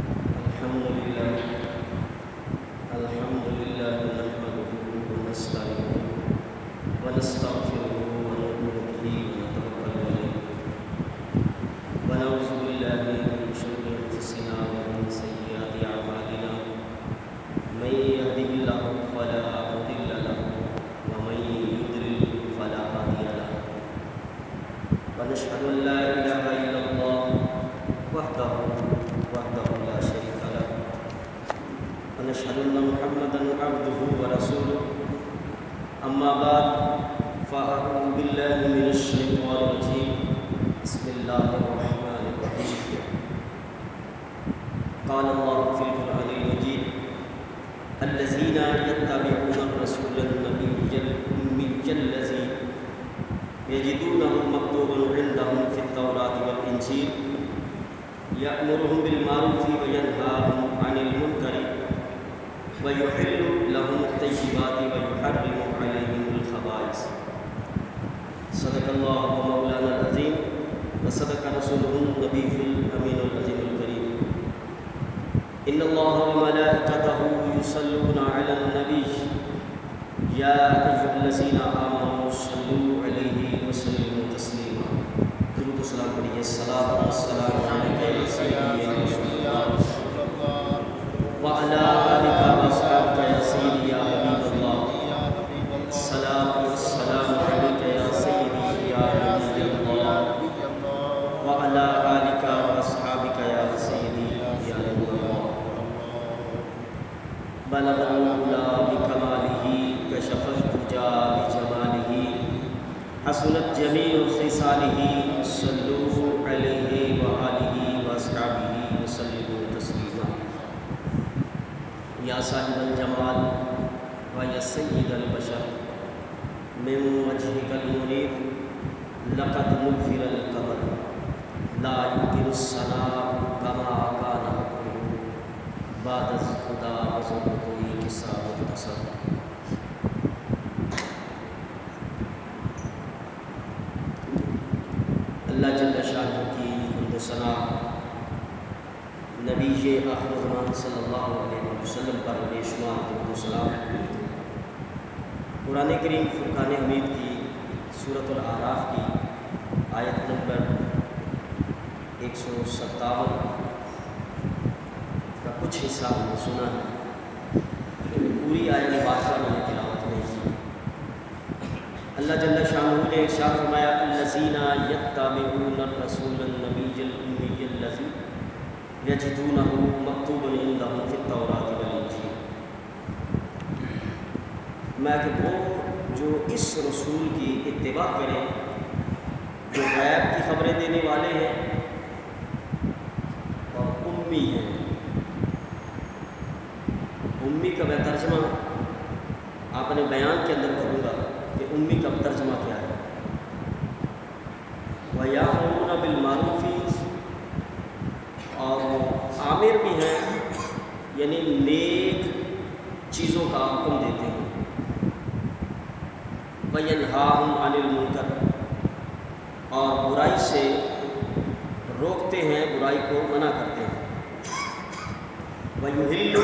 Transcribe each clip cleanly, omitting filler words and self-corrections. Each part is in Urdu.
الحمد لله الحمد لله نحمده ونستعينه ونستغفره ونؤمن به ونتوكل عليه ونعوذ بالله من شرور انفسنا ومن سيئات اعمالنا من يهده الله فلا مضل له ومن يضلل فلا هادي له ونشهد ان لا اله الا الله وحده لا شريك له ونشهد ان محمدا عبده ورسوله اما بعد فاعوذ بالله من الشيطان الرجيم بسم الله الرحمن الرحيم قال الله في القرآن المجيد الذين يتبعون الرسول النبي الأمي الذي يجدونه مكتوبا عندهم في التوراة والإنجيل يأمرهم بالمعروف وينهاهم عن المنكر ويحل لهم الطيبات ويحرم عليهم الخبائث صدق الله ومولانا العظيم وصدق رسوله النبي الأمين العظيم الكريم إن الله وملائكته يصلون على النبي يا أيها الذين آمنوا صلوا عليه وسلموا تسليما درود و سلام پڑھیے الصلاۃ والسلام علیک یا سیدی یا رسول اللہ وعلی آلک واصحابک یا سیدی یا حبیب اللہ الصلاۃ والسلام علیک یا سیدی یا نبی اللہ وعلی آلک واصحابک یا سیدی یا نبی اللہ بلغ العلا بکمالہ کشف الدجا بجمالہ حسنت جمیع خصالہ صلوا علیہ وآلہ واصحابہ وسلموا تسلیما یا صاحب الجمال و یا سید البشر من وجهک المنیر لقد نفر القبر لا يمكن الصلاة كما كان حقه بعد الخدا وظلمته كسرى مختصر اللہ جل شانہ کی حمد و ثنا نبی آخر زمان صلی اللہ علیہ وسلم پر بے شمار درود و سلام۔ قرآن کریم فرقان حمید کی سورۃ الاعراف کی آیت نمبر 157 کا کچھ حصہ ہم نے سنا ہے، لیکن پوری آیت باقی میں نے تلاوت نہیں کی۔ اللہ جل شانہ نے ارشاد فرمایا الذین یتبعون الرسول النبی الأمی الذی یجدونہ مکتوبا عندہم فی التوراۃ والانجیل، میں کہ وہ جو اس رسول کی اتباع کریں جو غیب کی خبریں دینے والے ہیں اور امی ہیں۔ امی کا میں ترجمہ آپ نے بیان کے اندر کروں گا کہ امی کا ترجمہ کیا ہے۔ وَيَأْمُرُونَ بِالْمَعْرُوفِ، اور وہ عامر بھی ہیں، یعنی نیک چیزوں کا حکم دیتے ہیں۔ وَيَنْهَاهُمْ عَنِ الْمُنْكَرِ، اور برائی سے روکتے ہیں، برائی کو منع کرتے ہیں۔ وَيُحِلُّ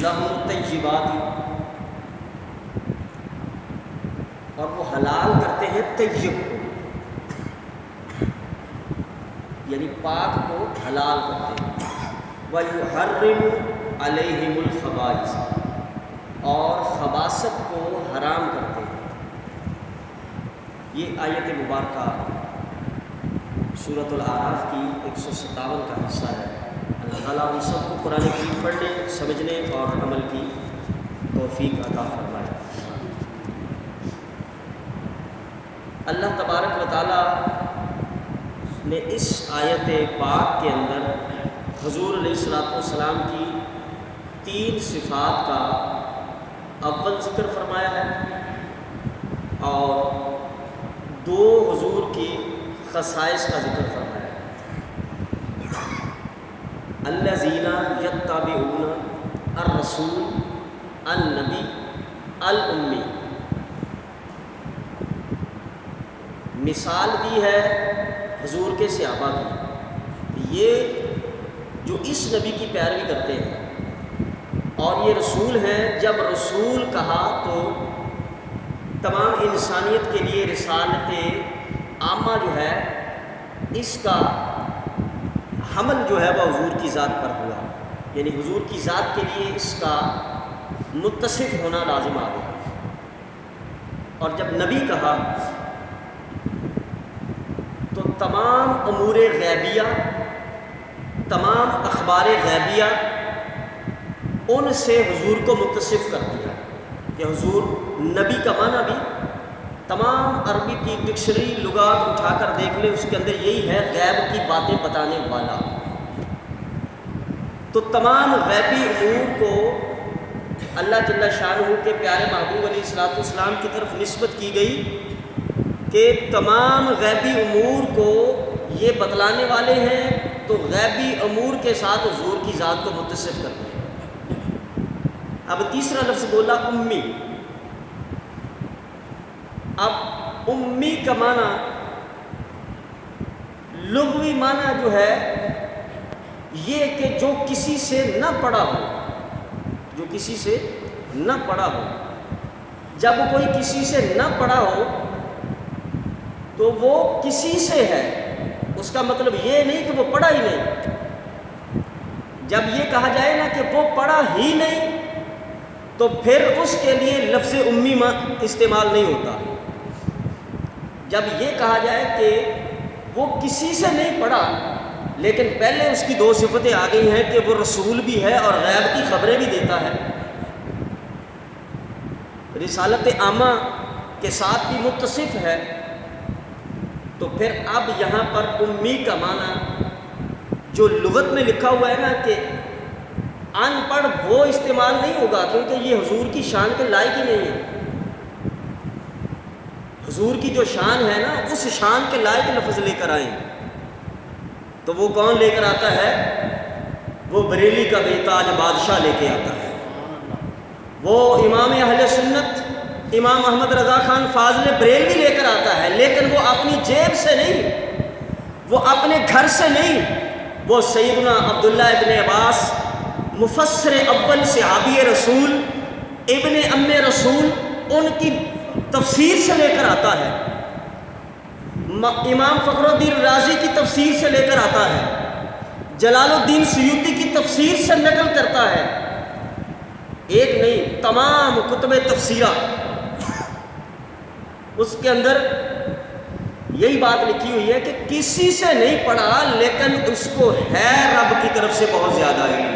لَهُمُ الطَّيِّبَاتِ، اور وہ حلال کرتے ہیں طیب کو، یعنی پاک کو حلال کرتے ہیں۔ وَيُحَرِّمُ عَلَيْهِمُ الْخَبَائِثَ، اور خباثت کو حرام کرتے ہیں۔ یہ آیت مبارکہ سورۃ الاعراف کی 157 کا حصہ ہے۔ اللہ تعالیٰ ہم سب کو قرآن کریم پڑھنے، سمجھنے اور عمل کی توفیق عطا فرمائے۔ اللہ تبارک و تعالیٰ نے اس آیت پاک کے اندر حضور علیہ السلام کی 3 صفات کا اول ذکر فرمایا ہے اور 2 حضور کی خصائص کا ذکر فرمایا ہے۔ الذین یتبعون الرسول النبی الأمی، مثال دی ہے حضور کے صحابہ کی، یہ جو اس نبی کی پیروی کرتے ہیں اور یہ رسول ہیں، جب رسول کہا تو تمام انسانیت کے لیے رسالت عامہ جو ہے اس کا حمل جو ہے وہ حضور کی ذات پر ہوا، یعنی حضور کی ذات کے لیے اس کا متصف ہونا لازم آ گیا۔ اور جب نبی کہا تو تمام امور غیبیہ، تمام اخبار غیبیہ ان سے حضور کو متصف کر دیا کہ حضور نبی کا معنی بھی تمام عربی کی ڈکشنری لغات اٹھا کر دیکھ لیں، اس کے اندر یہی ہے، غیب کی باتیں بتانے والا۔ تو تمام غیبی امور کو اللہ جل شانہ کے پیارے محبوب علیہ السلام کی طرف نسبت کی گئی کہ تمام غیبی امور کو یہ بتلانے والے ہیں، تو غیبی امور کے ساتھ حضور کی ذات کو متصف کر دیا۔ اب تیسرا لفظ بولا امی۔ اب امی کا معنی، لغوی معنی جو ہے یہ کہ جو کسی سے نہ پڑھا ہو، جو کسی سے نہ پڑھا ہو۔ جب کوئی کسی سے نہ پڑھا ہو تو وہ کسی سے ہے، اس کا مطلب یہ نہیں کہ وہ پڑھا ہی نہیں۔ جب یہ کہا جائے نا کہ وہ پڑھا ہی نہیں تو پھر اس کے لیے لفظ امی استعمال نہیں ہوتا۔ جب یہ کہا جائے کہ وہ کسی سے نہیں پڑھا لیکن پہلے اس کی دو صفتیں آ گئی ہیں کہ وہ رسول بھی ہے اور غیب کی خبریں بھی دیتا ہے، رسالت عامہ کے ساتھ بھی متصف ہے، تو پھر اب یہاں پر امی کا معنی جو لغت میں لکھا ہوا ہے نا کہ ان پڑھ، وہ استعمال نہیں ہوگا، کیونکہ یہ حضور کی شان کے لائق ہی نہیں ہے۔ حضور کی جو شان ہے نا اس شان کے لائق لفظ لے کر آئیں، تو وہ کون لے کر آتا ہے؟ وہ بریلی کا بے تاج بادشاہ لے کے آتا ہے، وہ امام اہل سنت امام احمد رضا خان فاضل بریلوی لے کر آتا ہے، لیکن وہ اپنی جیب سے نہیں، وہ اپنے گھر سے نہیں، وہ سیدنا عبداللہ ابن عباس مفسر اول صحابی رسول ابن ام رسول ان کی تفسیر سے لے کر آتا ہے، امام فخر الدین رازی کی تفسیر سے لے کر آتا ہے، جلال الدین سیوطی کی تفسیر سے نقل کرتا ہے، ایک نہیں تمام کتب تفسیرہ، اس کے اندر یہی بات لکھی ہوئی ہے کہ کسی سے نہیں پڑھا لیکن اس کو ہے رب کی طرف سے بہت زیادہ ہے۔